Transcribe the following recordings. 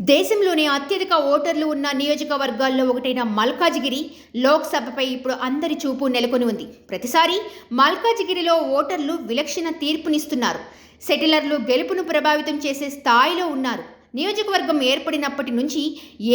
దేశంలోనే అత్యధిక ఓటర్లు ఉన్న నియోజకవర్గాల్లో ఒకటైన మల్కాజిగిరి లోక్సభపై ఇప్పుడు అందరి చూపు నెలకొని ఉంది. ప్రతిసారి మల్కాజిగిరిలో ఓటర్లు విలక్షణ తీర్పునిస్తున్నారు. సెటిలర్లు గెలుపును ప్రభావితం చేసే స్థాయిలో ఉన్నారు. నియోజకవర్గం ఏర్పడినప్పటి నుంచి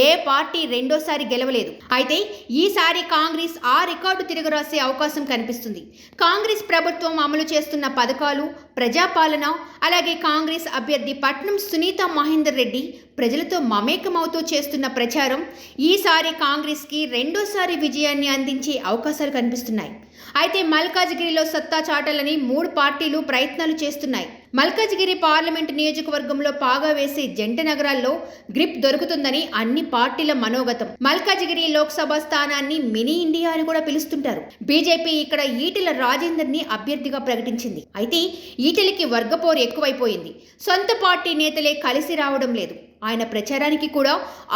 ఏ పార్టీ రెండోసారి గెలవలేదు. అయితే ఈసారి కాంగ్రెస్ ఆ రికార్డు తిరగరాసే అవకాశం కనిపిస్తుంది. కాంగ్రెస్ ప్రభుత్వం అమలు చేస్తున్న పథకాలు, ప్రజాపాలన, అలాగే కాంగ్రెస్ అభ్యర్థి పట్నం సునీత మహేందర్ రెడ్డి ప్రజలతో మమేకమవుతూ చేస్తున్న ప్రచారం ఈసారి కాంగ్రెస్కి రెండోసారి విజయాన్ని అందించే అవకాశాలు కనిపిస్తున్నాయి. అయితే మల్కాజిగిరిలో సత్తా చాటాలని 3 పార్టీలు ప్రయత్నాలు చేస్తున్నాయి. మల్కాజిగిరి పార్లమెంటు నియోజకవర్గంలో పాగా వేసే జంట నగరాల్లో గ్రిప్ దొరుకుతుందని అన్ని పార్టీల మనోగతం. మల్కాజిగిరి లోక్సభ స్థానాన్ని మినీ ఇండియా అని కూడా పిలుస్తుంటారు. బీజేపీ ఇక్కడ ఈటెల రాజేందర్ని అభ్యర్థిగా ప్రకటించింది. అయితే ఈటెలకి వర్గపోరు ఎక్కువైపోయింది. సొంత పార్టీ నేతలే కలిసి రావడం లేదు. ఆయన ప్రచారానికి కూడా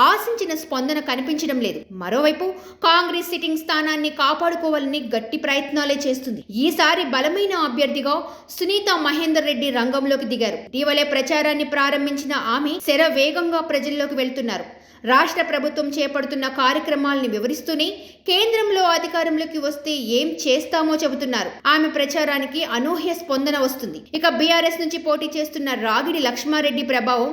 ఆశించిన స్పందన కనిపించడం లేదు. మరోవైపు కాంగ్రెస్ సిట్టింగ్ స్థానాన్ని కాపాడుకోవాలని గట్టి ప్రయత్నాలే చేస్తుంది. ఈసారి బలమైన అభ్యర్థిగా సునీత మహేందర్ రెడ్డి రంగంలోకి దిగారు. ఇటీవలే ప్రచారాన్ని ప్రారంభించిన ఆమె శరవేగంగా ప్రజల్లోకి వెళ్తున్నారు. రాష్ట్ర ప్రభుత్వం చేపడుతున్న కార్యక్రమాల్ని వివరిస్తూనే కేంద్రంలో అధికారంలోకి వస్తే ఏం చేస్తామో చెబుతున్నారు. ఆమె ప్రచారానికి అనూహ్య స్పందన వస్తుంది. ఇక బీఆర్ఎస్ నుంచి పోటీ చేస్తున్న రాగిడి లక్ష్మారెడ్డి ప్రభావం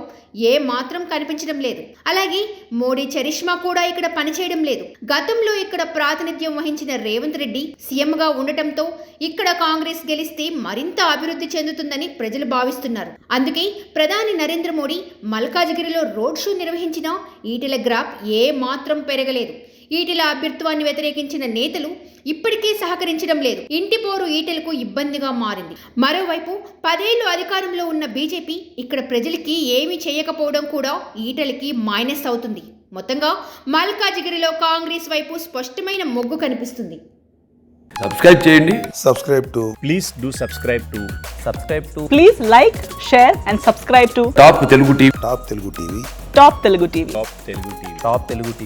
ఏ మాత్రం కనిపించడం లేదు. అలాగే మోడీ చరిష్మా కూడా ఇక్కడ పనిచేయడం లేదు. గతంలో ఇక్కడ ప్రాతినిధ్యం వహించిన రేవంత్ రెడ్డి సీఎంగా ఉండటంతో ఇక్కడ కాంగ్రెస్ గెలిస్తే మరింత అభివృద్ధి చెందుతుందని ప్రజలు భావిస్తున్నారు. అందుకే ప్రధాని నరేంద్ర మోడీ మల్కాజిగిరిలో రోడ్ షో నిర్వహించినా ఈటెల గ్రాఫ్ ఏ మాత్రం పెరగలేదు. ఈటెల అభ్యర్థిత్వాన్ని వ్యతిరేకించిన నేతలు ఇప్పటికే సహకరించడం లేదు. ఇంటి పోరు ఈటెలకు ఇబ్బందిగా మారింది. మరోవైపు 10 ఏళ్లు అధికారంలో ఉన్న బీజేపీ ఇక్కడ ప్రజలకి ఏమీ చేయకపోవడం కూడా ఈటెలకి మైనస్ అవుతుంది. మొత్తంగా మల్కాజిగిరిలో కాంగ్రెస్ వైపు స్పష్టమైన మొగ్గు కనిపిస్తుంది. సబ్స్క్రైబ్ చేయండి. Please do subscribe to. Please like, share and subscribe to top Telugu TV. Top Telugu TV. Top Telugu TV.